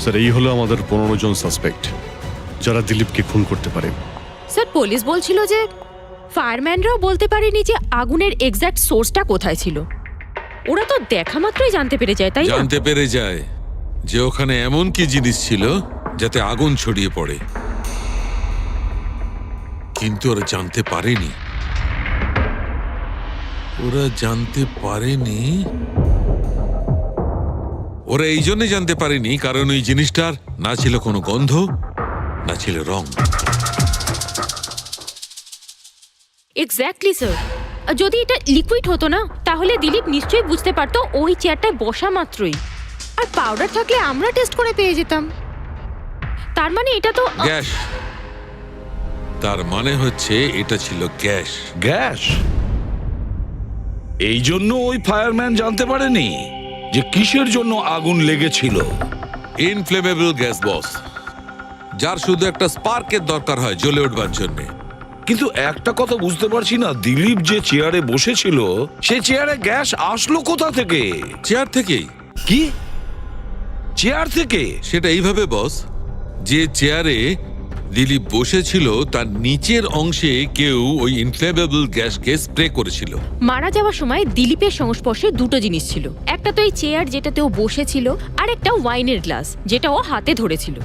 Sir, এই হলো আমাদের 15 জন সাসপেক্ট যারা দিলীপকে খুন করতে পারে। স্যার, পুলিশ বলছিল যে ফায়ারম্যানরাও বলতে পারেনি যে আগুনের এক্স্যাক্ট সোর্সটা কোথায় ছিল। ওরা তো দেখা মাত্রই জানতে পেরে যায়, তাই না? জানতে পেরে যায় যে ওখানে এমন কি জিনিস ছিল যাতে আগুন ছড়িয়ে পড়ে, কিন্তু ওরা জানতে পারেনি। ওরা এই জন্য জানতে পারেনি কারণ ওই জিনিসটার না ছিল কোনো গন্ধ, না ছিল রং। Exactly sir. যদি এটা লিকুইড হতো না, তাহলে দিলীপ নিশ্চয়ই বুঝতে পারতো ওই চেয়ারটায় বসা মাত্রই। আর পাউডার থাকলে আমরা টেস্ট করে পেয়ে যেতাম। তার মানে এটা তো গ্যাস। তার মানে হচ্ছে এটা ছিল গ্যাস। গ্যাস? এই জন্য ওই ফায়ারম্যান জানতে পারেনি যে কিসের জন্য আগুন লেগেছিল। ইনফ্লেমেবল গ্যাস বস, যার শুধু একটা স্পার্কের দরকার হয় জ্বলে উঠবার জন্য। কিন্তু একটা কথা বুঝতে পারছি না, দিলীপ যে চেয়ারে বসেছিল সে চেয়ারে গ্যাস আসলো কোথা থেকে? চেয়ার থেকেই। কি? চেয়ার থেকে? সেটা এইভাবে বস, যে চেয়ারে দিলীপ বসেছিল তার নিচের অংশে কেউ ওই ইনফ্লেমেবল গ্যাসকে স্প্রে করেছিল। মারা যাওয়ার সময় দিলীপের সংস্পর্শে দুটো জিনিস ছিল। একটা তো এই চেয়ার যেটাতে ও বসেছিল, আর একটা ওয়াইনের গ্লাস যেটা ও হাতে ধরেছিল।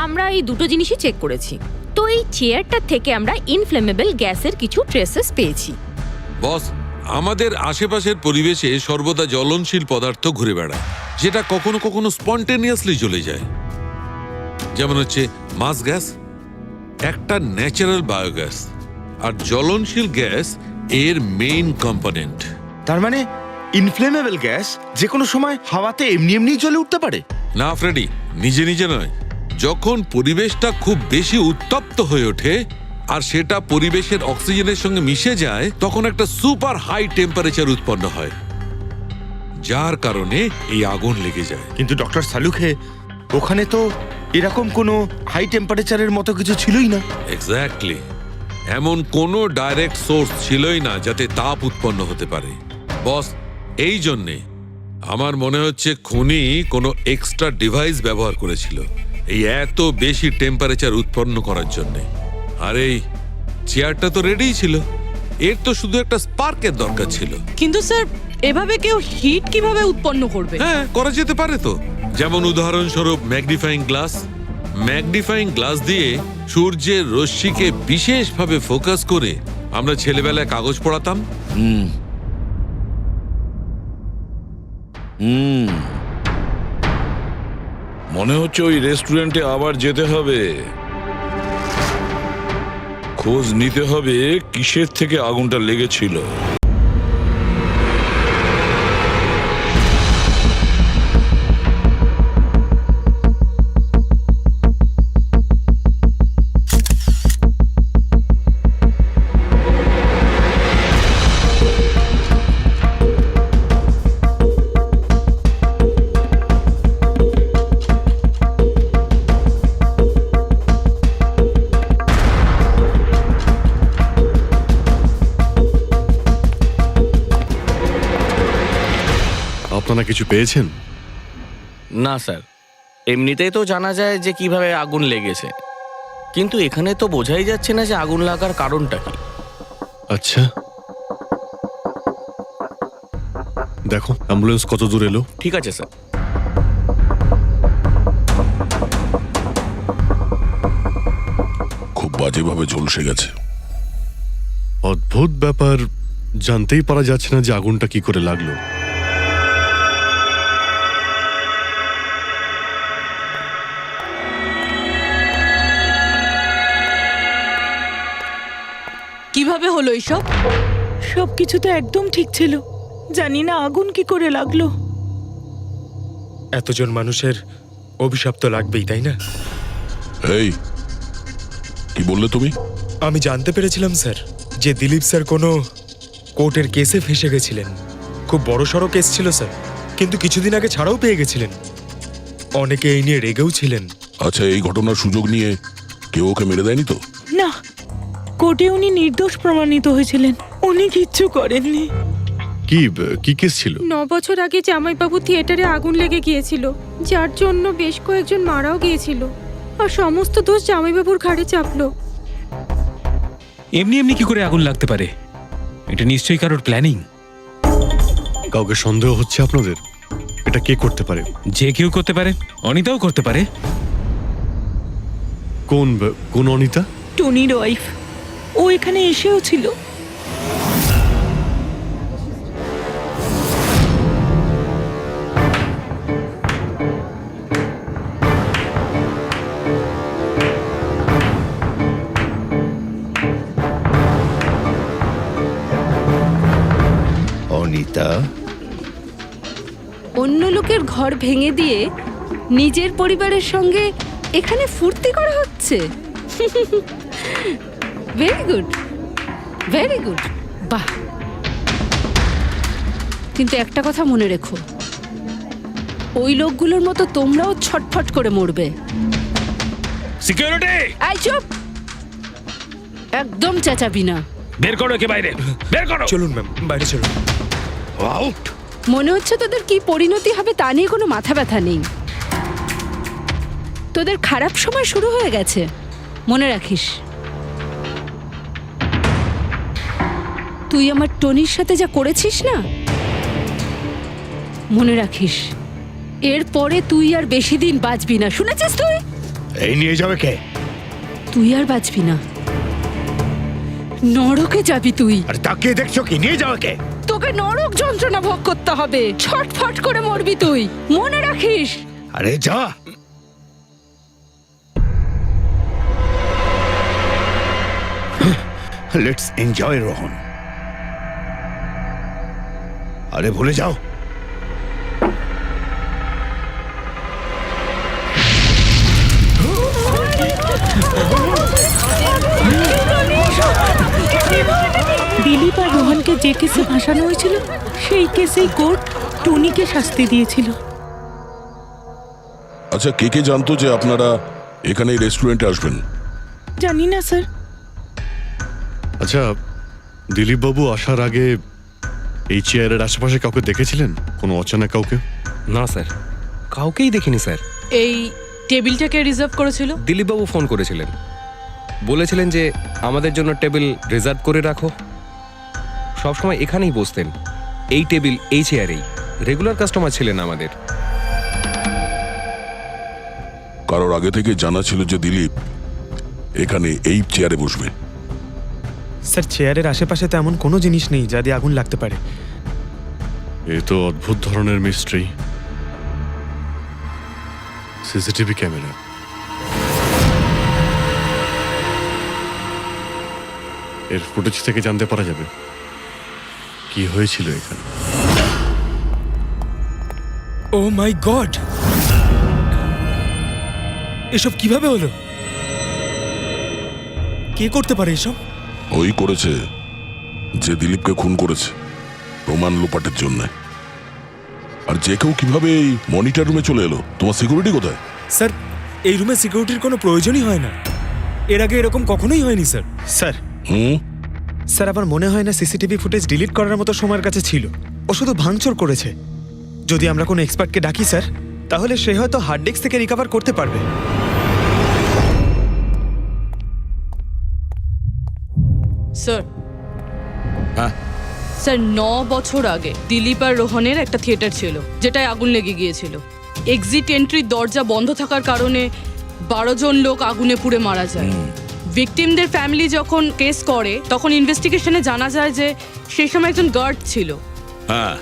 আমরা এই দুটো জিনিসই চেক করেছি। তো এই চেয়ারটার থেকে আমরা ইনফ্লেমেবল গ্যাসের কিছু ট্রেসেস পেয়েছি। বস, আমাদের আশেপাশের পরিবেশে সর্বদা জ্বলনশীল পদার্থ ঘুরে বেড়ায়, যেটা কখনো কখনো স্পন্টেনিয়াসলি জ্বলে যায়। যেমন হচ্ছে মাস গ্যাস, একটা ন্যাচারাল বায়োগ্যাস, আর জ্বলনশীল গ্যাস এর মেইন কম্পোনেন্ট। তার মানে ইনফ্লেমেবল গ্যাস যে কোনো সময় হাওয়াতে এমনি এমনি জ্বলে উঠতে পারে? না ফ্রেডি, নিজে নিজে নয়। যখন পরিবেশটা খুব বেশি উত্তপ্ত হয়ে ওঠে আর সেটা পরিবেশের অক্সিজেনের সঙ্গে মিশে যায়, তখন একটা সুপার হাই টেম্পারেচার উৎপন্ন হয়, যার কারণে এই আগুন লেগে যায়। কিন্তু ডক্টর সালুখে, ওখানে তো এরকম কোনো হাই টেম্পারেচারের মতো কিছু ছিলই না। এক্স্যাক্টলি, এমন কোনো ডাইরেক্ট সোর্স ছিলই না যাতে তাপ উৎপন্ন হতে পারে। বস, এই জন্যে আমার মনে হচ্ছে খুনি কোনো এক্সট্রা ডিভাইস ব্যবহার করেছিল এই এত বেশি টেম্পারেচার উৎপন্ন করার জন্য। আর এই চেয়ারটা তো রেডিই ছিল, এর তো শুধু একটা স্পার্কের দরকার ছিল। কিন্তু স্যার, এভাবে কেউ হিট কিভাবে উৎপন্ন করবে? হ্যাঁ, করা যেতে পারে তো। যেমন উদাহরণস্বরূপ ম্যাগনিফাইং গ্লাস। ম্যাগনিফাইং গ্লাস দিয়ে সূর্যের রশ্মিকে বিশেষভাবে ফোকাস করে আমরা ছেলেবেলায় কাগজ পড়াতাম। মনে হচ্ছে ওই রেস্টুরেন্টে আবার যেতে হবে, খোঁজ নিতে হবে কিসের থেকে আগুনটা লেগেছিল। আপনারা কিছু পেয়েছেন? না স্যার, এমনিতেই তো জানা যায় যে কিভাবে আগুন লেগেছে, কিন্তু এখানে তো বোঝাই যাচ্ছে না যে আগুন লাগার কারণটা কি। আচ্ছা, দেখো অ্যাম্বুলেন্স কত দূর এলো। ঠিক আছে স্যার। খুব বাজেভাবে ঝলসে গেছে। অদ্ভুত ব্যাপার, জানতেই পারা যাচ্ছে না যে আগুনটা কি করে লাগলো। কিভাবে হলো এইসব? সবকিছু তো একদম ঠিক ছিল, জানি না আগুন কি করে লাগলো। এতজন মানুষের অভিশাপ তো লাগবেই, তাই না? এই, কি বললে তুমি? আমি জানতে পেরেছিলাম স্যার যে দিলীপ স্যার কোনো কোর্টের কেসে ফেঁসে গেছিলেন। খুব বড়সড় কেস ছিল স্যার, কিন্তু কিছুদিন আগে ছাড়াও পেয়ে গেছিলেন। অনেকে এই নিয়ে রেগেও ছিলেন। আচ্ছা, এই ঘটনার সুযোগ নিয়ে কেউ ওকে মেরে দেয়নি তো? না, কোর্টে উনি নির্দোষ প্রমাণিত হয়েছিলেন, উনি কিচ্ছু করেননি। কি কি কেস ছিল? 9 বছর আগে জামাইবাবু থিয়েটারে আগুন লেগে গিয়েছিল, যার জন্য বেশ কয়েকজন মারাও গিয়েছিল, আর সমস্ত দোষ জামাইবাবুর ঘাড়ে চাপলো। এমনি এমনি কি করে আগুন লাগতে পারে? এটা নিশ্চয়ই কারোর প্ল্যানিং। কাউকে সন্দেহ হচ্ছে আপনাদের? এটা কে করতে পারে? যে কেউ করতে পারে, অনিতাও করতে পারে। কোন অনিতা? টনির ওয়াইফ, ও এখানে এসেও ছিল। অনিতা, অন্য লোকের ঘর ভেঙে দিয়ে নিজের পরিবারের সঙ্গে এখানে ফুর্তি করা হচ্ছে। ভেরি গুড, ভেরি গুড, বাহ। কিন্তু একটা কথা মনে রেখো, ওই লোকগুলোর মতো তোমরাও ছটফট করে মরবে। সিকিউরিটি, এই চুপ, একদম চেঁচাবি না। বের করো একে বাইরে, বের করো। চলুন ম্যাম, বাইরে চলুন। আউট। মনে হচ্ছে তোদের কি পরিণতি হবে তা নিয়ে কোনো মাথা ব্যথা নেই। তোদের খারাপ সময় শুরু হয়ে গেছে, মনে রাখিস। তুই আমার টনির সাথে যা করেছিস না, মনে রাখিস, এরপরে তুই আর বেশি দিন বাঁচবি না, শুনেছিস? তুই এই নিয়ে যাবে কে? তুই আর বাঁচবি না, নরকে যাবি তুই। আর তাকিয়ে দেখছো কি? নিয়ে যাবে কে? তোকে নরক যন্ত্রণা ভোগ করতে হবে, ছটফট করে মরবি তুই, মনে রাখিস। আরে যা। Let's enjoy Rohan. আরে ভুলে যাও। দিলীপ আর রোহনকে যে কেসে ভাসানো হয়েছিল, সেই কেসেই কোর্ট টনিকে শাস্তি দিয়েছিল। আচ্ছা, কে কে জানতো যে আপনারা এখানে এই রেস্টুরেন্টে আসবেন? জানি না স্যার। আচ্ছা, দিলীপ বাবু আসার আগে এই চেয়ারের আশেপাশে কাউকে দেখেছিলেন? কোনো অচেনা কাউকে? না স্যার, কাউকেই দেখিনি স্যার। এই টেবিলটাকে রিজার্ভ করেছিল দিলীপবাবু ফোন করেছিলেন, বলেছিলেন যে আমাদের জন্য টেবিল রিজার্ভ করে রাখো। সবসময় এখানেই বসতেন, এই টেবিল, এই চেয়ারেই। রেগুলার কাস্টমার ছিলেন আমাদের। কারোর আগে থেকে জানা ছিল যে দিলীপ এখানে এই চেয়ারে বসবে? স্যার, চেয়ারের আশেপাশে তো এমন কোনো জিনিস নেই যা দিয়ে আগুন লাগতে পারে। এ তো অদ্ভুত ধরনের মিস্ট্রি। সিসিটিভি ক্যামেরা, এর ফুটেজ থেকে জানতে পারা যাবে কি হয়েছিল এখানে। ও মাই গড, এসব কিভাবে হলো? কে করতে পারে এসব? ওই করেছে যে দিলীপকে খুন করেছে প্রমাণ লোপাটের জন্য। আর যে কেউ কিভাবে এই মনিটর রুমে চলে এলো? তোমার সিকিউরিটি কোথায়? স্যার, এই রুমে সিকিউরিটির কোনো প্রয়োজনই হয় না। এর আগে এরকম কখনোই হয়নি স্যার। স্যার, স্যার আমার মনে হয় না সিসিটিভি ফুটেজ ডিলিট করার মতো সময়ের কাছে ছিল। ও শুধু ভাঙচুর করেছে। যদি আমরা কোনো এক্সপার্টকে ডাকি স্যার, তাহলে সে হয়তো হার্ড ডিস্ক থেকে রিকভার করতে পারবে। স্যার, স্যার 9 বছর আগে দিলীপ আর রোহনের একটা থিয়েটার ছিল, যেটায় আগুন লেগে গিয়েছিল। এক্সিট এন্ট্রির দরজা বন্ধ থাকার কারণে 12 জন লোক আগুনে পুড়ে মারা যায়। ভিকটিমদের ফ্যামিলি যখন কেস করে, তখন ইনভেস্টিগেশনে জানা যায় যে সেই সময় একজন গার্ড ছিল। হ্যাঁ,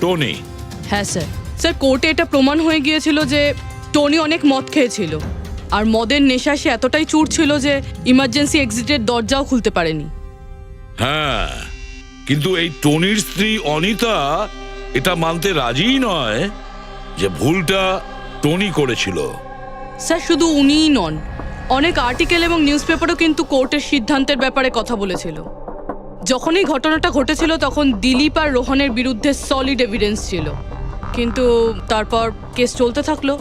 টনি। হ্যাঁ স্যার। স্যার, কোর্টে এটা প্রমাণ হয়ে গিয়েছিল যে টনি অনেক মদ খেয়েছিল, আর মদের নেশা সে এতটাই চুর ছিল যে ইমার্জেন্সি এক্সিটের দরজাও খুলতে পারেনি। হ্যাঁ, কিন্তু এই টনির স্ত্রী অনিতা এটা মানতে রাজিই নয় যে ভুলটা টনি করেছিল। স্যার, শুধু উনিই নন, অনেক আর্টিকেল এবং নিউজ পেপারও কিন্তু কোর্টের সিদ্ধান্তের ব্যাপারে কথা বলেছিল। যখন এই ঘটনাটা ঘটেছিল তখন দিলীপ আর রোহনের বিরুদ্ধে সলিড এভিডেন্স ছিল, কিন্তু তারপর কেস চলতে থাকলো।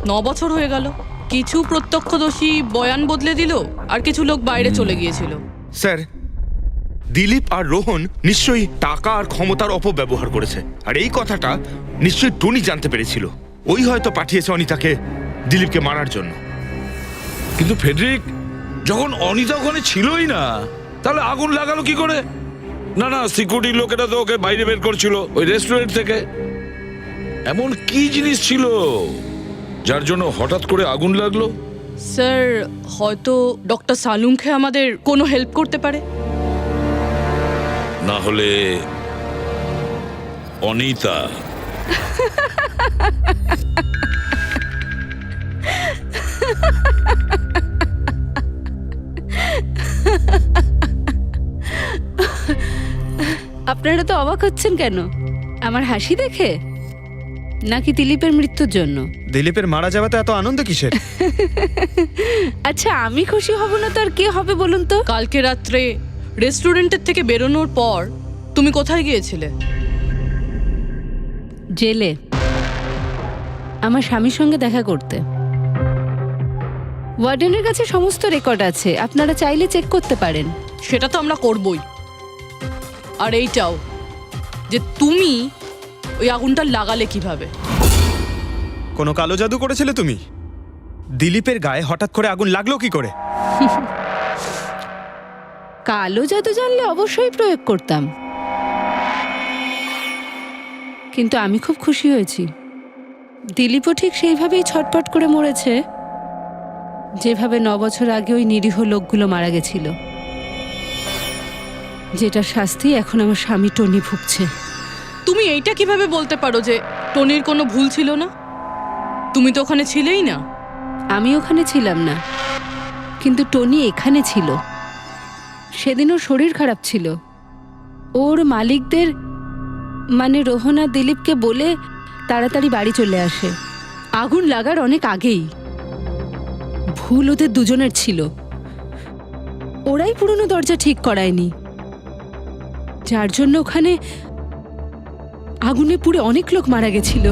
9 বছর হয়ে গেল। কিছু প্রত্যক্ষদর্শী বয়ান বদলে দিল, আর কিছু লোক বাইরে চলে গিয়েছিল। স্যার, দিলীপ আর রোহন নিশ্চয়ই টাকা আর ক্ষমতার অপব্যবহার করেছে, আর এই কথাটা নিশ্চয়ই টনি জানতে পেরেছিল। ওই হয়তো পাঠিয়েছে অনিতাকে দিলীপকে মারার জন্য। কিন্তু ফেডরিক, যখন অনিতা ওখানে ছিলই না, তাহলে আগুন লাগালো কি করে? না না, সিকিউরিটি লোকেরা তো ওকে বাইরে বের করছিল ওই রেস্টুরেন্ট থেকে। এমন কি জিনিস ছিল যার জন্য হঠাৎ করে আগুন লাগলো? স্যার, হয়তো ডক্টর সালুংখে আমাদের কোনো হেল্প করতে পারে। না হলে অনিতা। আপনারা তো অবাক হচ্ছেন কেন? আমার হাসি দেখে নাকি দিলীপের মৃত্যুর জন্য? দিলীপের মারা যাওয়াতে এত আনন্দ কিসের? আচ্ছা, আমি খুশি হব না তো আর কে হবে বলুন তো? কালকে রাত্রে রেস্টুরেন্টের থেকে বেরোনোর পর তুমি কোথায় গিয়েছিলে? জেলে আমার স্বামীর সঙ্গে দেখা করতে। ওয়ার্ডেনের কাছে সমস্ত রেকর্ড আছে, আপনারা চাইলে চেক করতে পারেন। সেটা তো আমরা করবই। আর এইটাও যে তুমি ওই আগুনটা লাগালে কিভাবে? কোনো কালো জাদু করেছিলে তুমি? দিলীপের গায়ে হঠাৎ করে আগুন লাগলো কি করে? কালো জাদু জানলে অবশ্যই প্রয়োগ করতাম, কিন্তু আমি খুব খুশি হয়েছি। দিলীপও ঠিক সেইভাবেই ছটপট করে মরেছে যেভাবে 9 বছর আগে ওই নিরীহ লোকগুলো মারা গেছিল, যেটা শাস্তি এখন আমার স্বামী টনি ভুগছে। তুমি এইটা কিভাবে বলতে পারো যে টনির কোনো ভুল ছিল না? তুমি তো ওখানে ছিলেই না। আমি ওখানে ছিলাম না, কিন্তু টনি এখানে ছিল। সেদিন ওর শরীর খারাপ ছিল। ওর মালিকদের মানে রোহন আর দিলীপকে বলে তাড়াতাড়ি বাড়ি চলে আসে আগুন লাগার অনেক আগেই। ভুল ওদের দুজনের ছিল। ওরাই পুরনো দরজা ঠিক করায়নি, যার জন্য ওখানে আগুনে পুড়ে অনেক লোক মারা গেছিল।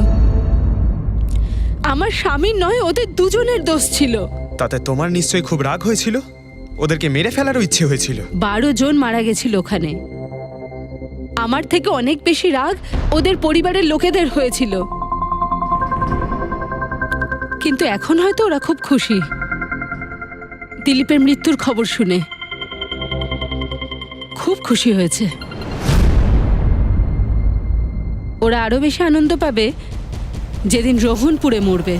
আমার স্বামীর নয়, ওদের দুজনের দোষ ছিল। তাতে তোমার নিশ্চয়ই খুব রাগ হয়েছিল, ওদেরকে মেরে ফেলারও ইচ্ছে হয়েছিল। 12 জন মারা গেছিল ওখানে। আমার থেকে অনেক বেশি রাগ ওদের পরিবারের লোকেদের হয়েছিল। কিন্তু এখন হয়তো ওরা খুব খুশি দিলীপের মৃত্যুর খবর শুনে। খুব খুশি হয়েছে। ওরা আরো বেশি আনন্দ পাবে যেদিন রোহন পুড়ে মরবে।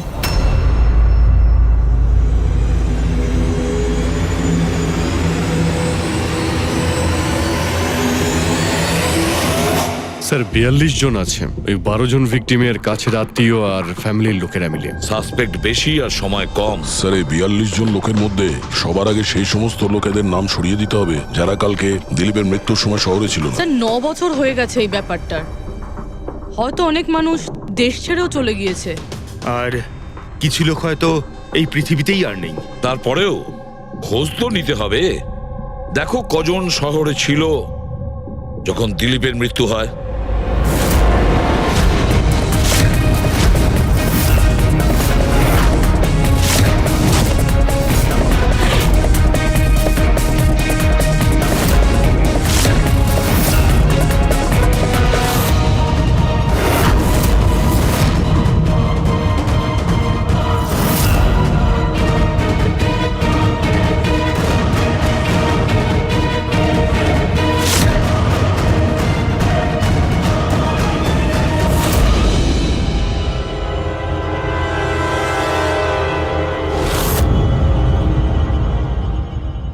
স্যার 42 জন আছে, ওই 12 জন ভিকটিমের কাছের আত্মীয় আর ফ্যামিলির লোকেরা মিলে। সাসপেক্ট বেশি আর সময় কম। স্যার এই 42 জন লোকের মধ্যে সবার আগে সেই সমস্ত লোকেদের নাম সরিয়ে দিতে হবে যারা কালকে দিলীপের মৃত্যুর সময় শহরে ছিল না। স্যার, 9 বছর হয়ে গেছে এই ব্যাপারটার। হয়তো অনেক মানুষ দেশ ছেড়েও চলে গিয়েছে, আর কিছু লোক হয়তো এই পৃথিবীতেই আর নেই। তারপরেও খোঁজ তো নিতে হবে। দেখো কজন শহরে ছিল যখন দিলীপের মৃত্যু হয়।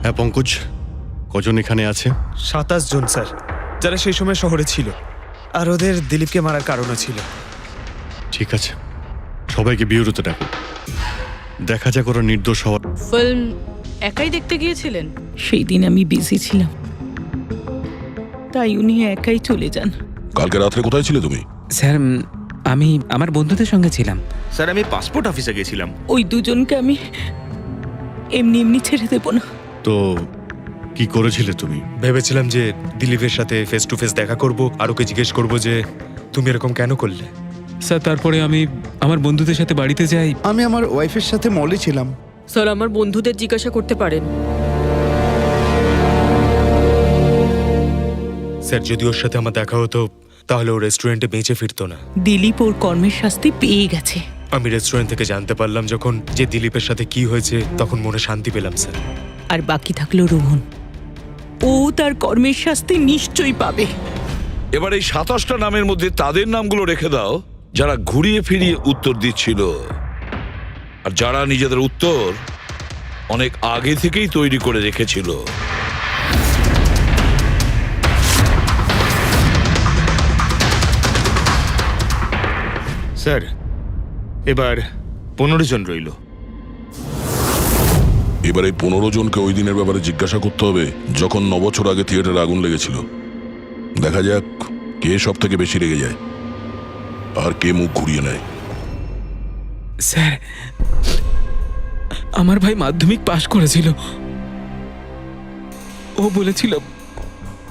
হ্যাঁ পঙ্কজ, কজন এখানে আছে? 27 জন স্যার, যারা সেই সময় শহরে ছিল, আর ওদের দিলীপকে মারার কারণও ছিল। ঠিক আছে, সবাইকে বিউরোতে ডাকুন। দেখা যাক ওরা নির্দোষ হওয়ার। ফিল্ম একাই দেখতে গিয়েছিলেন? সেই দিন আমি বিজি ছিলাম, তাই উনি একাই চলে যান। কালকে রাত্রে কোথায় ছিলে তুমি? স্যার আমি আমার বন্ধুদের সঙ্গে ছিলাম। স্যার আমি পাসপোর্ট অফিসে গেছিলাম। ওই দুজনকে আমি এমনি এমনি ছেড়ে দেব না। তো কি করেছিলে তুমি? ভেবেছিলাম যে দিলীপের সাথে ফেস টু ফেস দেখা করব, আর ওকে জিজ্ঞেস করব যে তুমি এরকম কেন করলে। স্যার তারপরে আমি আমার বন্ধুদের সাথে বাড়িতে যাই। আমি আমার ওয়াইফের সাথে মলে ছিলাম। স্যার, আমার বন্ধুদের জিজ্ঞাসা করতে পারেন। স্যার যদি ওর সাথে আমার দেখা হতো তাহলে ও রেস্টুরেন্টে বেঁচে ফিরতো না। দিলীপ ওর কর্মের শাস্তি পেয়ে গেছে। আমি রেস্টুরেন্ট থেকে জানতে পারলাম যখন যে দিলীপের সাথে কি হয়েছে, তখন মনে শান্তি পেলাম স্যার। আর বাকি থাকলো রোহন, ও তার কর্মের শাস্তি নিশ্চয়ই পাবে। এবার এই 27টা নামের মধ্যে তাদের নামগুলো রেখে দাও যারা ঘুরিয়ে ফিরিয়ে উত্তর দিচ্ছিল, আর যারা নিজেদের উত্তর অনেক আগে থেকেই তৈরি করে রেখেছিল। স্যার এবার 15 জন রইল। এবার এই 15 জনকে ওই দিনের ব্যাপারে জিজ্ঞাসা করতে হবে যখন 9 বছর আগে থিয়েটারে আগুন লেগেছিল। দেখা যাক কে সব থেকে বেশি রেগে যায় আর কে মুখ ঘুরিয়ে নেয়। স্যার, আমার ভাই মাধ্যমিক পাশ করেছিল। ও বলেছিল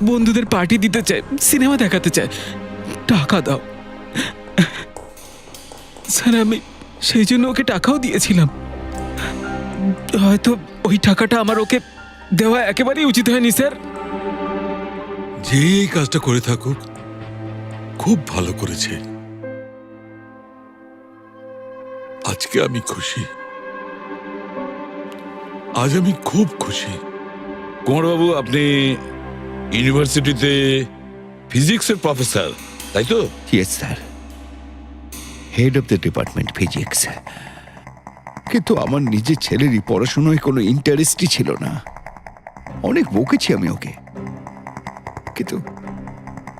বন্ধুদের পার্টি দিতে চায়, সিনেমা দেখাতে চায়, টাকা দাও। স্যার আমি সেই জন্য ওকে টাকাও দিয়েছিলাম। হয়তো ওই টাকাটা আমার ওকে দেওয়া একেবারেই উচিত হয়নি স্যার। যে এই কাজটা করে থাকুক খুব ভালো করেছে। আজকে আমি খুশি, আজ আমি খুব খুশি। কুমারবাবু, আপনি ইউনিভার্সিটিতে ফিজিক্সের প্রফেসর, তাই তো? Yes sir, head of the department physics. কিন্তু আমার নিজের ছেলেরই পড়াশোনায় কোনো ইন্টারেস্টই ছিল না। অনেক বকেছি আমি ওকে, কিন্তু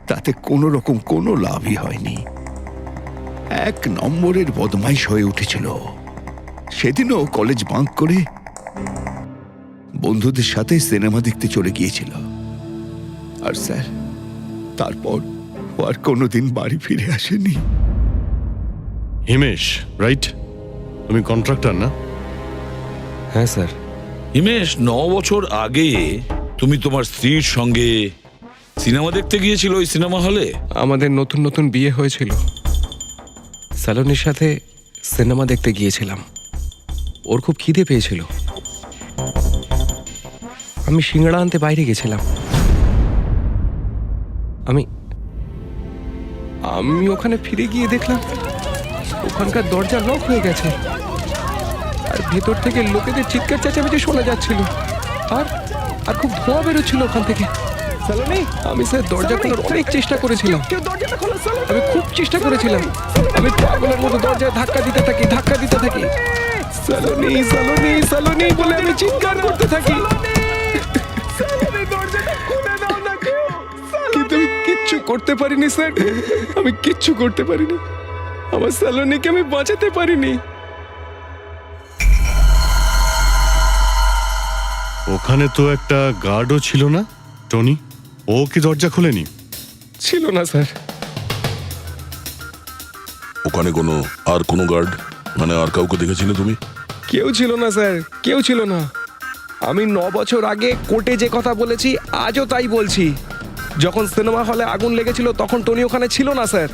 তাতে কোনো রকম কোনো লাভই হয়নি। 1 নম্বরের বদমাইশ হয়ে উঠেছিল। সেদিনও কলেজ বাঙ্ক করে বন্ধুদের সাথে সিনেমা দেখতে চলে গিয়েছিল। আর স্যার তারপর ও আর কোনোদিন বাড়ি ফিরে আসেনি। হিমেশ, রাইট? তুমি কন্ট্রাক্টর না? হ্যাঁ স্যার। হিমেশ, 9 বছর আগে তুমি তোমার স্ত্রীর সঙ্গে সিনেমা দেখতে গিয়েছিল ওই সিনেমা হলে। আমাদের নতুন নতুন বিয়ে হয়েছিল, স্যালোনির সাথে সিনেমা দেখতে গিয়েছিলাম। ওর খুব খিদে পেয়েছিল, আমি সিঙ্গাড়া আনতে বাইরে গেছিলাম। আমি ওখানে ফিরে গিয়ে দেখলাম ওখানকার দরজা লক হয়ে গেছে, আর ভেতর থেকে লোকেদের চিৎকার চেঁচামেচি শোনা যাচ্ছিল, আর আর খুব ধোঁয়া বেরোচ্ছিল ওখান থেকে। আমি স্যার দরজা খোলার অনেক চেষ্টা করেছিলাম, আমি খুব চেষ্টা করেছিলাম। আমি পাগলের মতো দরজায় ধাক্কা দিতে থাকি। সালোনি সালোনি সালোনি বলে আমি চিৎকার করতে থাকি, কিন্তু আমি কিচ্ছু করতে পারিনি স্যার। আমি কিচ্ছু করতে পারিনি, আমার সালোনিকে আমি বাঁচাতে পারিনি। ওখানে তো একটা গার্ডও ছিল না, টনি? ও কি দরজা খোলেনি? ছিল না স্যার। ওখানে কোনো গার্ড মানে আর কাউকে দেখেছিলে তুমি? কেউ ছিল না স্যার, কেউ ছিল না। আমি 9 বছর আগে কোর্টে যে কথা বলেছি আজও তাই বলছি। যখন সিনেমা হলে আগুন লেগেছিল তখন টনি ওখানে ছিল না স্যার।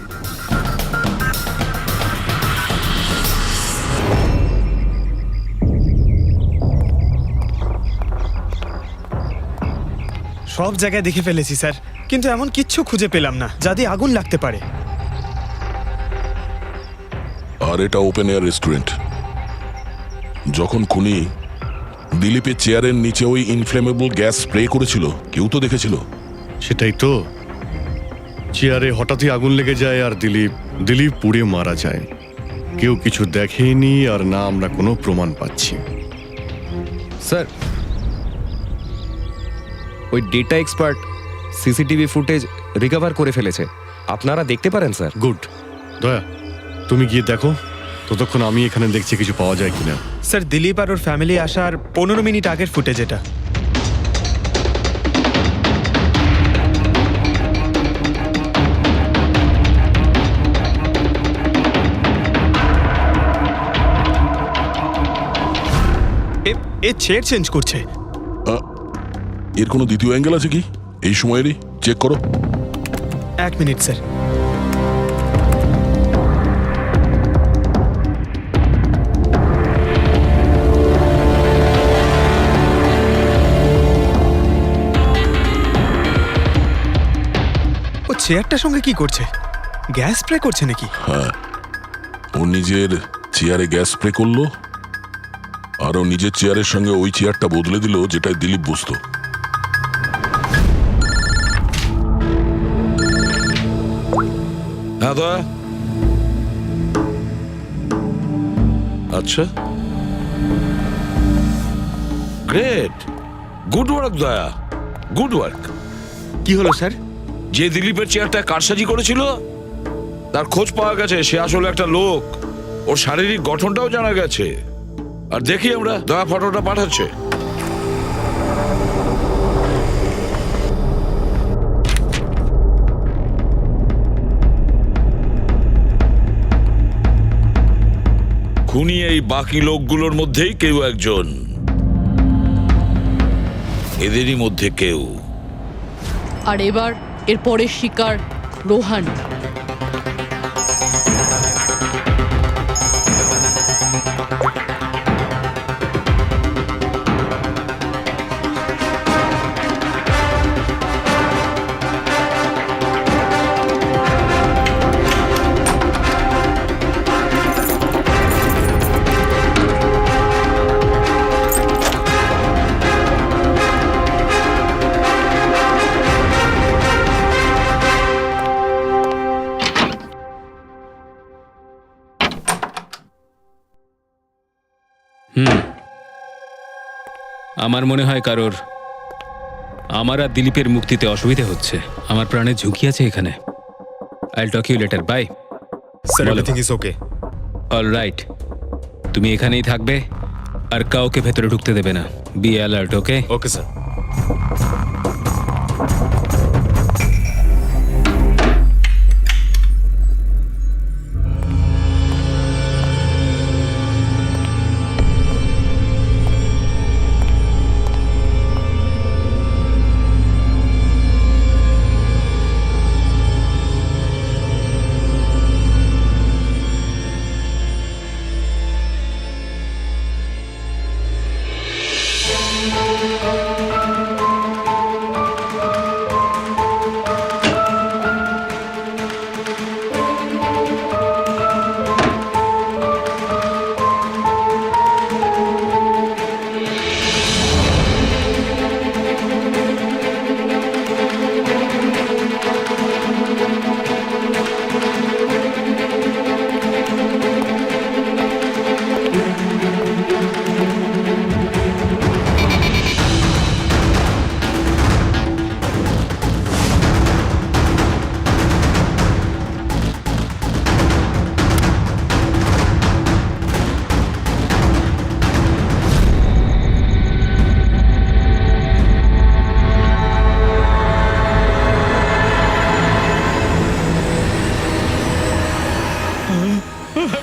সব জায়গায় দেখে ফেলেছি স্যার, কিন্তু এমন কিচ্ছু খুঁজে পেলাম না যাতে আগুন লাগতে পারে। আর এটা ওপেন এয়ার রেস্টুরেন্ট। যখন খুনি দিলীপের চেয়ারের নিচে ওই ইনফ্লেমেবল গ্যাস স্প্রে করেছিল, কেউ তো দেখেছিল। সেটাই তো, চেয়ারে হঠাৎই আগুন লেগে যায় আর দিলীপ পুড়ে মারা যায়। কেউ কিছু দেখেনি, আর না আমরা কোনো প্রমাণ পাচ্ছি। স্যার ওই data expert CCTV footage recover করে ফেলেছে, আপনারা দেখতে পারেন স্যার। গুড। দয়া, তুমি গিয়ে দেখো, ততক্ষণ আমি এখানে দেখছি কিছু পাওয়া যায় কিনা। স্যার দিলীপ আর ওর ফ্যামিলি আসার 15 মিনিট আগের ফুটেজ এটা। এ চেয়ার চেঞ্জ করছে। এর কোনো দ্বিতীয় অ্যাঙ্গেল আছে কি এই সময়েরই? চেক করো। 1 মিনিট স্যার। চেয়ারটার সঙ্গে কি করছে? গ্যাস স্প্রে করছে নাকি? হ্যাঁ, ও নিজের চেয়ারে গ্যাস স্প্রে করলো আর ও নিজের চেয়ারের সঙ্গে ওই চেয়ারটা বদলে দিল যেটাই দিলীপ বসতো। হ্যাঁ দয়া। আচ্ছা, গ্রেট, গুড ওয়ার্ক দয়া, গুড ওয়ার্ক। কি হলো স্যার? যে দিলীপের চেয়ারটা কারসাজি করেছিল তার খোঁজ পাওয়া গেছে। সে আসলে একটা লোক, ওর শারীরিক গঠনটাও জানা গেছে। আর দেখি আমরা, দয়া ফটোটা পাঠাচ্ছে। খুনি এই বাকি লোকগুলোর মধ্যেই কেউ একজন, এদেরই মধ্যে কেউ। আর এবার এর পরের শিকার রোহান। আমার মনে হয় কারোর আমার আর দিলীপের মুক্তিতে অসুবিধা হচ্ছে। আমার প্রাণের ঝুঁকি আছে এখানে। I will talk you later, bye. Sir, বলো। Everything is okay. All right, তুমি এখানেই থাকবে আর কাউকে ভেতরে ঢুকতে দেবে না। Be alert, okay? Okay sir.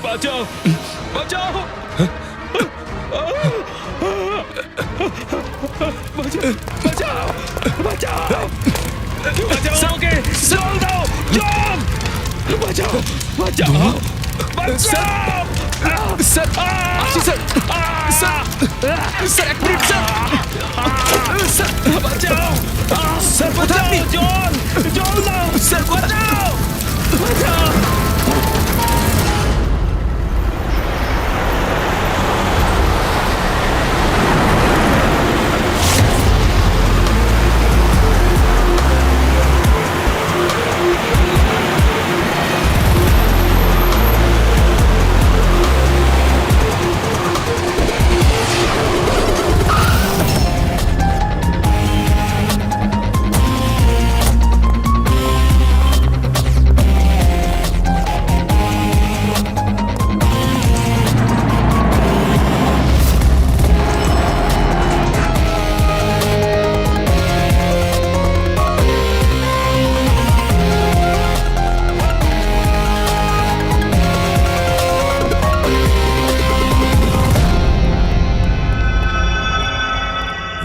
বাঁচাও, বাঁচাও, বাঁচাও, বাঁচাও, বাঁচাও ওকে, জল দাও, জল, বাঁচাও, বাঁচাও, বাঁচাও। স্যার, আসি স্যার, স্যার, স্যার এক মিনিট স্যার, স্যার বাঁচাও, স্যার বাঁচাও, জল, জল দাও, স্যার বাঁচাও, বাঁচাও।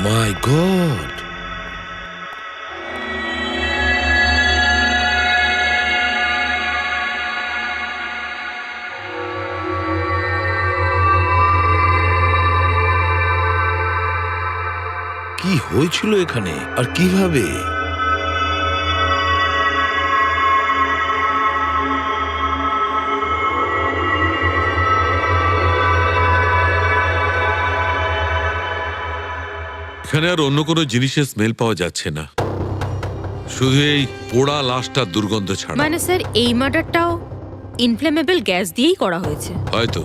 My God! কি হয়েছিল এখানে আর কিভাবে? এখানে আর অন্য কোনো জিনিসের স্মেল পাওয়া যাচ্ছে না, শুধু এই পোড়া লাশটার দুর্গন্ধ ছাড়া। মানে স্যার এই মার্ডারটাও ইনফ্লেমেবল গ্যাস দিয়েই করা হয়েছে। হয়তো।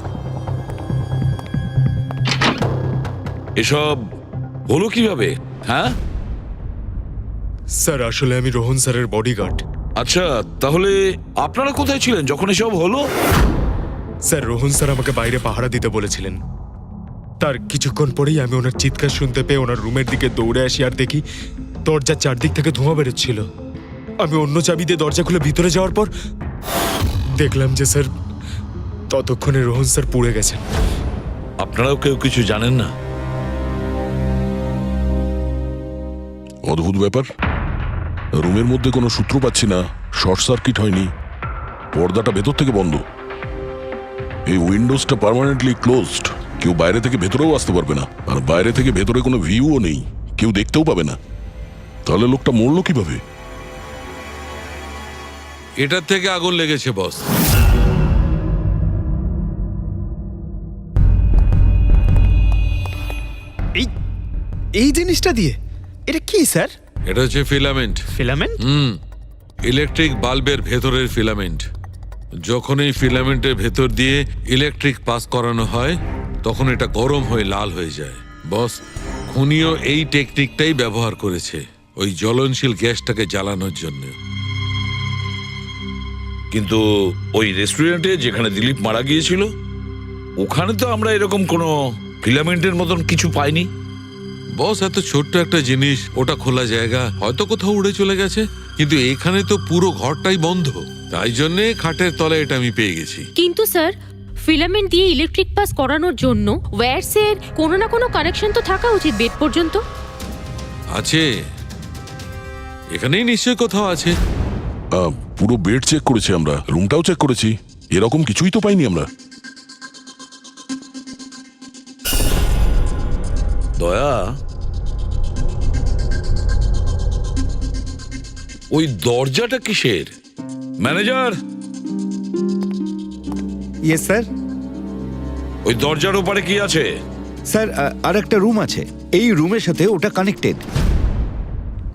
এসব হলো কিভাবে? হ্যাঁ স্যার আসলে আমি রোহন স্যারের বডিগার্ড। আচ্ছা, তাহলে আপনারা কোথায় ছিলেন যখন এসব হলো? স্যার রোহন স্যার আমাকে বাইরে পাহারা দিতে বলেছিলেন। তার কিছুক্ষণ পরেই আমি ওনার চিৎকার শুনতে পেয়ে ওনার রুমের দিকে দৌড়ে আসি আর দেখি দরজার চারদিক থেকে ধোঁয়া বেরোচ্ছিল। আমি অন্য চাবি দিয়ে দরজা খুলে ভিতরে যাওয়ার পর দেখলাম যে স্যার ততক্ষণে রোহন স্যার পুড়ে গেছেন। আপনারাও কেউ কিছু জানেন না? অদ্ভুত ব্যাপার, রুমের মধ্যে কোনো সূত্র পাচ্ছি না, শর্ট সার্কিট হয়নি, পর্দাটা ভেতর থেকে বন্ধ, এই উইন্ডোজটা পার্মানেন্টলি ক্লোজড, কেউ বাইরে থেকে ভেতরেও আসতে পারবে না, আর বাইরে থেকে ভেতরে কোনো ভিউও নেই, কেউ দেখতেও পাবে না। তাহলে লোকটা মরলো কিভাবে? এটার থেকে আগুন লেগেছে বস। এই জিনিসটা দিয়ে? এটা কি স্যার? এটা হচ্ছে ফিলামেন্ট। ফিলামেন্ট? ইলেকট্রিক বাল্বের ভেতরের ফিলামেন্ট। যখন এই ফিলামেন্টের ভেতর দিয়ে ইলেকট্রিক পাস করানো হয় তখন এটা গরম হয়ে লাল হয়ে যায়। বস, খুনিও এই টেকনিকটাই ব্যবহার করেছে ওই জ্বলনশীল গ্যাসটাকে জ্বালানোর জন্য। কিন্তু ওই রেস্টুরেন্টে যেখানে দিলীপ মারা গিয়েছিল ওখানে তো আমরা এরকম কোনো ফিলামেন্টের মতন কিছু পাইনি। বস, এত ছোট্ট একটা জিনিস, ওটা খোলা জায়গা, হয়তো কোথাও উড়ে চলে গেছে, কিন্তু এখানে তো পুরো ঘরটাই বন্ধ, তাই জন্যে খাটের তলায় এটা আমি পেয়ে গেছি। কিন্তু স্যার ফিলামেন্ট দিয়ে ইলেকট্রিক পাস করানোর জন্য ওয়্যারসের কোনো না কোনো কানেকশন তো থাকা উচিত বেড পর্যন্ত। আছে, এখানেই নিশ্চয়ই কোথাও আছে। পুরো বেড চেক করেছি আমরা, রুমটাও চেক করেছি, এরকম কিছুই তো পাইনি আমরা। দয়া, ওই দরজাটা কিসের? Manager, yes sir. ওই দরজার ওপারে কি আছে? স্যার আর একটা রুম আছে, এই রুমের সাথে ওটা কানেক্টেড।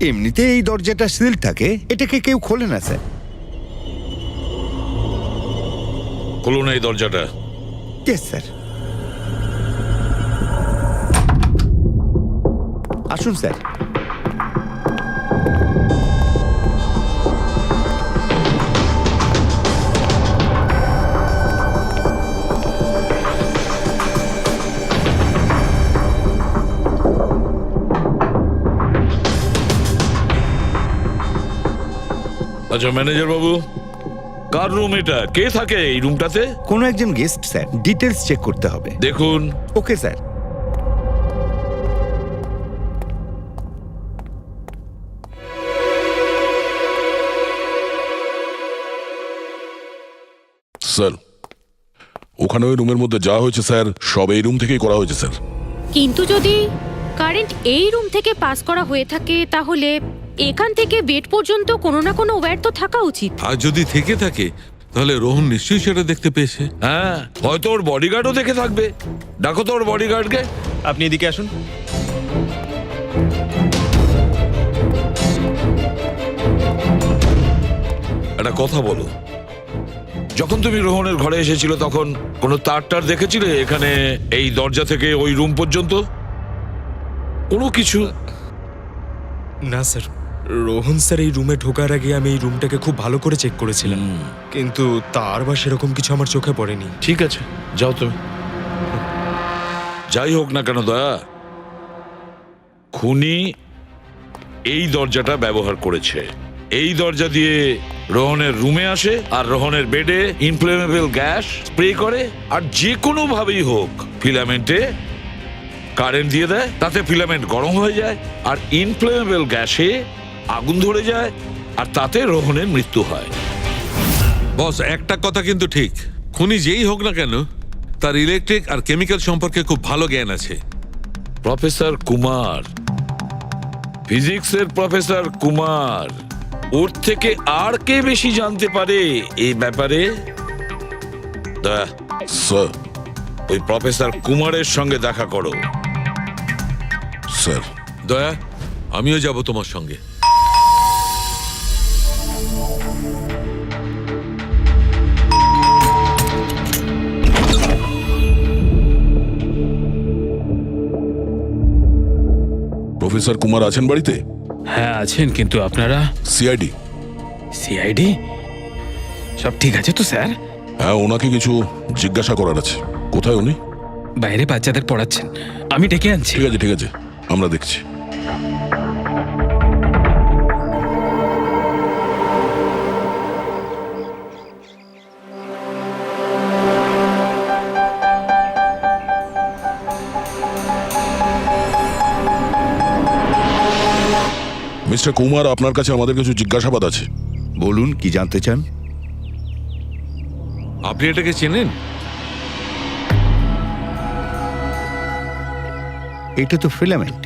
এমনিতে এই দরজাটা সিল থাকে, এটাকে কেউ খোলে না স্যার। খুলুন এই দরজাটা। Yes sir. আসুন স্যার। আচ্ছা ম্যানেজার বাবু, কার রুম এটা? কে থাকে এই রুমটাতে? কোনো একজন গেস্ট স্যার, ডিটেলস চেক করতে হবে। দেখুন। Okay sir. স্যার, ওখানে ওই রুমের মধ্যে যা হয়েছে স্যার সব এই রুম থেকেই করা হয়েছে স্যার। কিন্তু যদি কারেন্ট এই রুম থেকে পাস করা হয়ে থাকে তাহলে এখান থেকে বেড পর্যন্ত কোনো না কোনো ওয়্যার তো থাকা উচিত। আর যদি থেকে থাকে তাহলে রোহন নিশ্চয়ই সেটা দেখতে পেয়েছে। হ্যাঁ, হয়তো ওর বডিগার্ডও দেখে থাকবে। ডাকো তো ওর বডিগার্ডকে। আপনি এদিকে আসুন। একটা কথা বলো, যখন তুমি রোহনের ঘরে এসেছিল তখন কোনো তার দেখেছিলে এখানে এই দরজা থেকে ওই রুম পর্যন্ত? কোনো কিছু? না স্যার, রোহন স্যার এই রুমে ঢোকার আগে আমি এই রুমটাকে খুব ভালো করে চেক করেছিলাম, কিন্তু তার বা সেরকম কিছু আমার চোখে পড়েনি। ঠিক আছে, যাও তুমি। যাই হোক না কেন দয়া, খুনি এই দরজাটা ব্যবহার করেছে। এই দরজা দিয়ে রোহনের রুমে আসে আর রোহনের বেডে ইনফ্লেমেবল গ্যাস স্প্রে করে, আর যে কোনো ভাবেই হোক ফিলামেন্টে কারেন্ট দিয়ে দেয়, তাতে ফিলামেন্ট গরম হয়ে যায় আর ইনফ্লেমেবল গ্যাসে আগুন ধরে যায়, আর তাতে রোহনের মৃত্যু হয়। বস, একটা কথা কিন্তু ঠিক, খুনি যেই হোক না কেন তার ইলেকট্রিক আর কেমিক্যাল সম্পর্কে খুব ভালো জ্ঞান আছে। প্রফেসর কুমার, ফিজিক্সের প্রফেসর কুমার, ওর থেকে আর কে বেশি জানতে পারে এই ব্যাপারে? স্যার, ওই প্রফেসর কুমারের সঙ্গে দেখা করো। স্যার। দয়া, আমিও যাব তোমার সঙ্গে। প্রফেসর কুমার আছেন বাড়িতে? হ্যাঁ আছেন, কিন্তু আপনারা সিআইডি। সিআইডি? সব ঠিক আছে তো স্যার? হ্যাঁ, ওনাকে কিছু জিজ্ঞাসা করার আছে। কোথায় উনি? বাইরে বাচ্চাদের পড়াচ্ছেন, আমি ডেকে আনছি। ঠিক আছে ঠিক আছে, আমরা দেখছি। মিস্টার কুমার, আপনার কাছে আমাদের কিছু জিজ্ঞাসাবাদ আছে। বলুন, কি জানতে চান? আপনি এটাকে চেনেন? এটা তো ফিলামেন্ট।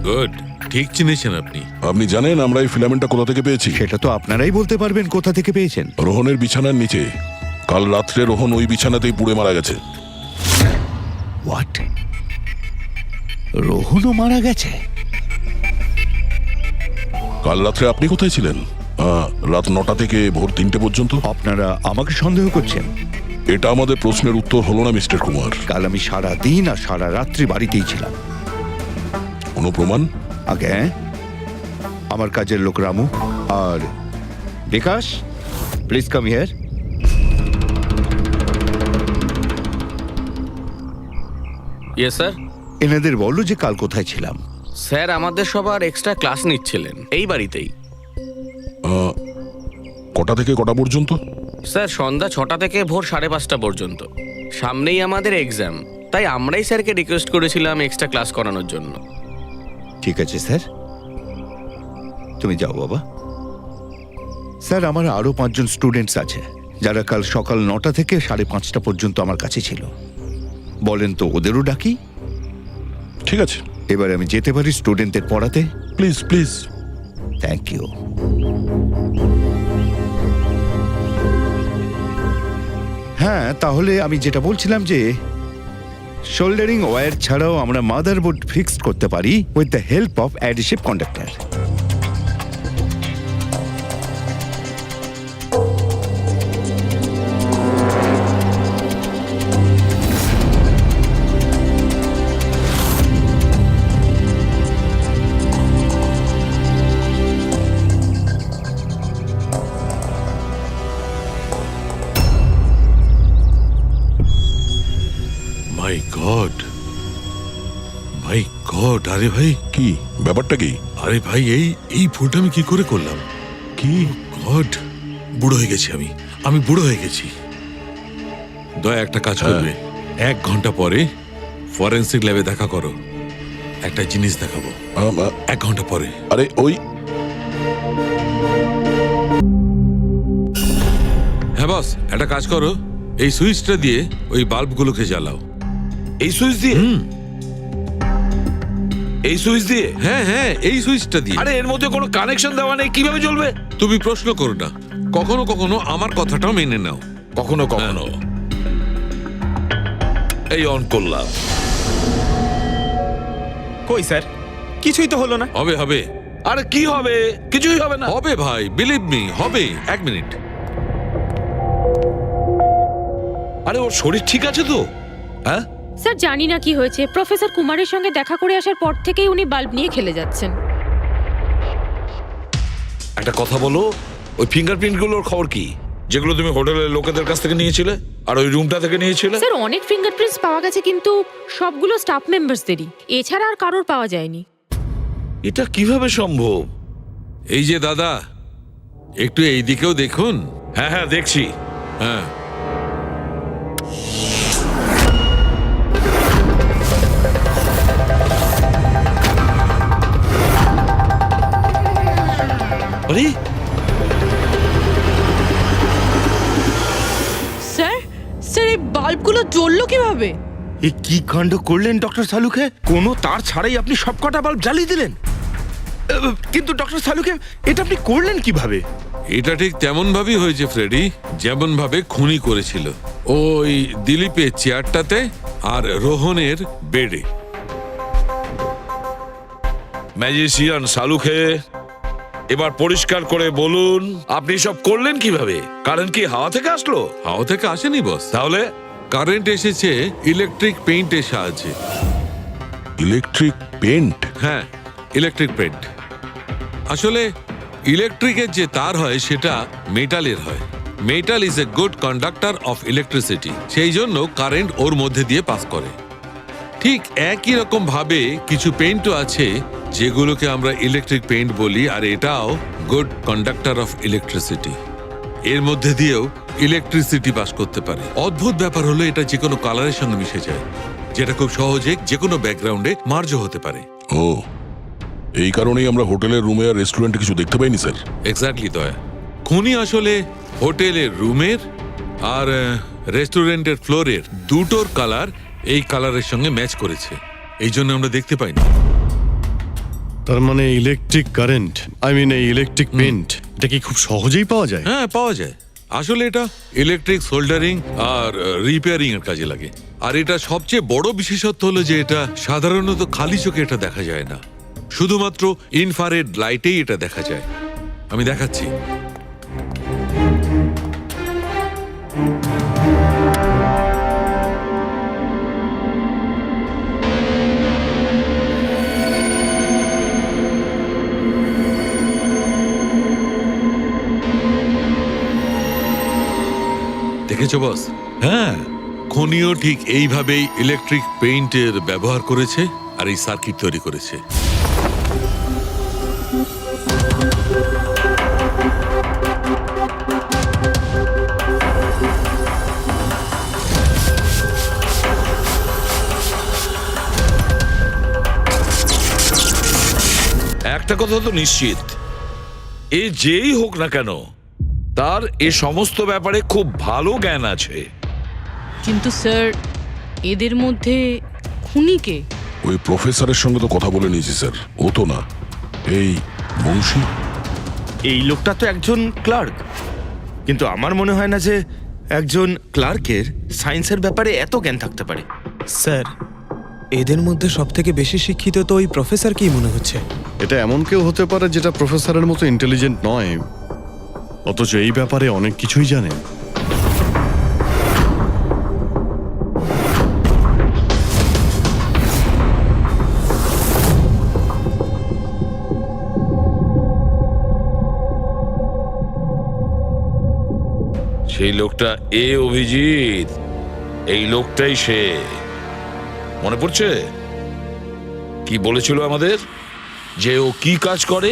গুড, ঠিক চিনেছেন আপনি। আপনি জানেন আমরা এই ফিলামেন্টটা কোথা থেকে পেয়েছি? সেটা তো আপনারাই বলতে পারবেন কোথা থেকে পেয়েছেন। রোহনের বিছানার নিচে। কাল রাত্রে রোহন ওই বিছানাতেই পুড়ে মারা গেছে। হোয়াট? রোহনও মারা গেছে? কাল রাত্রে আপনি কোথায় ছিলেন? রাত 9টা থেকে ভোর 3টে পর্যন্ত। আপনারা আমাকে সন্দেহ করছেন? এটা আমাদের প্রশ্নের উত্তর হলো না মিস্টার কুমার। কাল আমি সারা দিন আর সারা রাত্রি বাড়িতেই ছিলাম। কোনো প্রমাণ? আগে আমার কাজের লোক রামু আর Bikash, please come here. Yes sir. এনাদের বললো যে কাল কোথায় ছিলাম। স্যার আমাদের সবার এক্সট্রা ক্লাস নিচ্ছিলেন এই বাড়িতেই। কটা থেকে কটা পর্যন্ত? স্যার সন্ধ্যা 6টা থেকে ভোর 5:30 পর্যন্ত। সামনেই আমাদের এক্সাম, তাই আমরাই স্যারকে রিকোয়েস্ট করেছিলাম এক্সট্রা ক্লাস করানোর জন্য। ঠিক আছে স্যার, তুমি যাও বাবা। স্যার, আমার আরো 5 জন স্টুডেন্টস আছে যারা কাল সকাল 9টা থেকে 5:30 পর্যন্ত আমার কাছে ছিল। বলেন তো ওদেরও ডাকি? ঠিক আছে, এবার আমি যেতে পারি স্টুডেন্টদের পড়াতে? Please please. Thank you. হ্যাঁ, তাহলে আমি যেটা বলছিলাম যে শোল্ডারিং ওয়্যার ছাড়াও আমরা মাদারবোর্ড ফিক্সড করতে পারি with the help of adhesive conductor. My god, my god! আরে ভাই, কি ব্যাপারটা? কি? আরে ভাই, এই ভুলটা আমি কি করে করলাম? কি? গড, বুড়ো হয়ে গেছি আমি বুড়ো হয়ে গেছি। দয়া, একটা কাজ করবে, 1 ঘন্টা পরে ফরেন্সিক ল্যাবে দেখা করো। একটা জিনিস দেখাবো। 1 ঘন্টা পরে। আরে ওই, হ্যাঁ বস, একটা কাজ করো, এই সুইচটা দিয়ে ওই বাল্বগুলোকে জ্বালাও। এই সুইচ দিয়ে? এই সুইচ দিয়ে? হ্যাঁ হ্যাঁ, এই সুইচটা দিয়ে। আরে এর মধ্যে কোনো কানেকশন দেওয়া নেই, কিভাবে জ্বলবে? তুমি প্রশ্ন করো না, কখনো কখনো আমার কথাটাও মেনে নাও। কখনো কখনো। এই অন করলাম। কই স্যার, কিছুই তো হলো না। হবে হবে। আরে কি হবে? কিছুই হবে না। হবে ভাই, বিলিভ মি, হবে। 1 মিনিট। আরে ওর শরীর ঠিক আছে তো? হ্যাঁ স্যার, জানি না কি হয়েছে, প্রফেসর কুমারের সঙ্গে দেখা করে আসার পর থেকেই উনি বাল্ব নিয়ে খেলে যাচ্ছেন। একটা কথা বলো, ওই ফিঙ্গারপ্রিন্ট গুলোর খবর কি, যেগুলো তুমি হোটেলের লোকেদের কাছ থেকে নিয়েছিলে আর ওই রুমটা থেকে নিয়েছিলে? স্যার, অনেক ফিঙ্গারপ্রিন্টস পাওয়া গেছে, কিন্তু সবগুলো স্টাফ মেম্বারসদেরই, এছাড়া আর কারোর পাওয়া যায়নি। এটা কিভাবে সম্ভব? এই যে দাদা, একটু এই দিকেও দেখুন। হ্যাঁ হ্যাঁ, দেখছি। হ্যাঁ, আরে স্যার, স্যার এই বাল্বগুলো জ্বললো কিভাবে? এ কি কাণ্ড করলেন ডক্টর সালুকে? কোনো তার ছাড়াই আপনি সবকটা বাল্ব জ্বালিয়ে দিলেন। কিন্তু ডক্টর সালুকে, এটা আপনি করলেন কিভাবে? এটা ঠিক তেমন ভাবেই হয়েছে ফ্রেডি, যেমন ভাবে খুনি করেছিল। ওই দিলীপের চেয়ারটাতে আর রোহনের বেডে। ম্যাজিশিয়ান সালুকে, এবার পরিষ্কার করে বলুন আপনি সব করলেন কিভাবে? কারেন্ট কি হাওয়া থেকে আসলো? হাওয়া থেকে আসেনি বস, তাহলে কারেন্ট এসেছে ইলেকট্রিক পেইন্টের সাহায্যে। Electric paint? হ্যাঁ, ইলেকট্রিক পেইন্ট। আসলে ইলেকট্রিকের যে তার হয় সেটা মেটালের হয়। Metal is a good conductor of electricity, সেই জন্য কারেন্ট ওর মধ্যে দিয়ে পাস করে। ঠিক একই রকম ভাবে কিছু পেইন্টও আছে যেগুলোকে আমরা ইলেকট্রিক পেইন্ট বলি, আর এটাও গুড কন্ডাক্টর অফ ইলেকট্রিসিটি। এর মধ্যে দিয়েও ইলেকট্রিসিটি পাস করতে পারে। অদ্ভুত ব্যাপার হলো এটা যে কোনো কালারের সঙ্গে মিশে যায়, যেটা খুব সহজে যে কোনো ব্যাকগ্রাউন্ডে মার্জ হতে পারে। ও, এই কারণেই আমরা হোটেলের রুমে আর রেস্টুরেন্টে কিছু দেখতে পাইনি স্যার। এক্স্যাক্টলি দয়া। খুনি আসলে হোটেলের রুমের আর রেস্টুরেন্টের ফ্লোরের দুটোর কালার এই কালারের সঙ্গে ম্যাচ করেছে, এই জন্য আমরা দেখতে পাইনি। তার মানে ইলেকট্রিক কারেন্ট, এই ইলেকট্রিক পেন্ট, এটা কি খুব সহজেই পাওয়া যায়? হ্যাঁ, পাওয়া যায়। আসলে এটা ইলেকট্রিক সোল্ডারিং আর রিপেয়ারিং এর কাজে লাগে। আর এটা সবচেয়ে বড় বিশেষত্ব হলো যে এটা সাধারণত খালি চোখে এটা দেখা যায় না, শুধুমাত্র ইনফ্রারেড লাইটেই এটা দেখা যায়। আমি দেখাচ্ছি। দেখেছো বস? হ্যাঁ, খনিও ঠিক এইভাবেই ইলেকট্রিক পেইন্টের ব্যবহার করেছে আর এই সার্কিট তৈরি করেছে। একটা কথা তো নিশ্চিত, এ যেই হোক না কেন তার এ সমস্ত ব্যাপারে খুব ভালো জ্ঞান আছে। কিন্তু স্যার, এদের মধ্যে খুনি কে? ওই প্রফেসরের সঙ্গে তো কথা বলে নিয়েছি স্যার, ও তো না, এই বংশী। এই লোকটা তো একজন ক্লার্ক, কিন্তু আমার মনে হয় না যে একজন ক্লার্কের সায়েন্সের ব্যাপারে এত জ্ঞান থাকতে পারে। স্যার, এদের মধ্যে সব থেকে বেশি শিক্ষিত তো ওই প্রফেসর কি মনে হচ্ছে। এটা এমন কেউ হতে পারে যেটা প্রফেসরের মতো ইন্টেলিজেন্ট নয়, অথচ এই ব্যাপারে অনেক কিছুই জানে। সেই লোকটা অভিজিৎ, এই লোকটাই সে। মনে পড়ছে কি বলেছিল আমাদের, যে ও কি কাজ করে?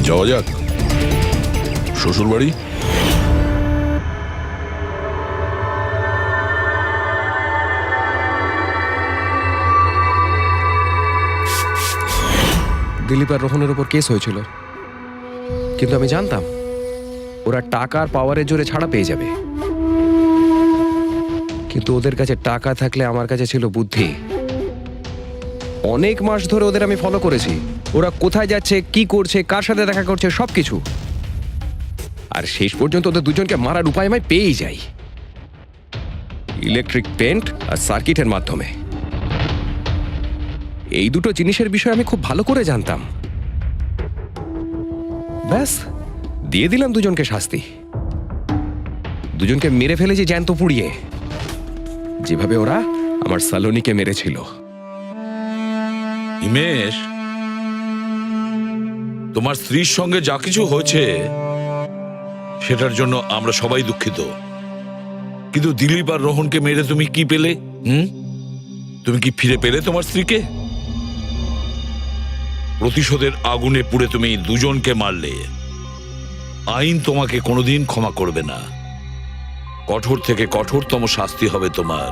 যাওয়া যাক শ্বশুর বাড়ি। দিলীপ আর রোহনের উপর কেস হয়েছিল, কিন্তু আমি জানতাম ওরা টাকার পাওয়ারের জোরে ছাড়া পেয়ে যাবে। কিন্তু ওদের কাছে টাকা থাকলে আমার কাছে ছিল বুদ্ধি। অনেক মাস ধরে ওদের আমি ফলো করেছি, ওরা কোথায় যাচ্ছে, কি করছে, কার সাথে দেখা করছে, সবকিছু। আর শেষ পর্যন্ত ওদের দুজনকে মারার উপায় আমি পেয়েই যাই, ইলেকট্রিক পেন্ট আর সার্কিটের মাধ্যমে। এই দুটো জিনিসের বিষয়ে আমি খুব ভালো করে জানতাম। ব্যাস, দিয়ে দিলাম দুজনকে শাস্তি। দুজনকে মেরে ফেলেছি জ্যান্ত পুড়িয়ে, যেভাবে ওরা আমার সালোনিকে মেরেছিল। হিমেশ, তোমার স্ত্রীর সঙ্গে যা কিছু হয়েছে সেটার জন্য আমরা সবাই দুঃখিত। কিন্তু দিলীপ আর রোহনকে মেরে তুমি কি পেলে? তুমি কি ফিরে পেলে তোমার স্ত্রীকে? প্রতিশোধের আগুনে পুড়ে তুমি দুজনকে মারলে। আইন তোমাকে কোনোদিন ক্ষমা করবে না, কঠোর থেকে কঠোরতম শাস্তি হবে তোমার।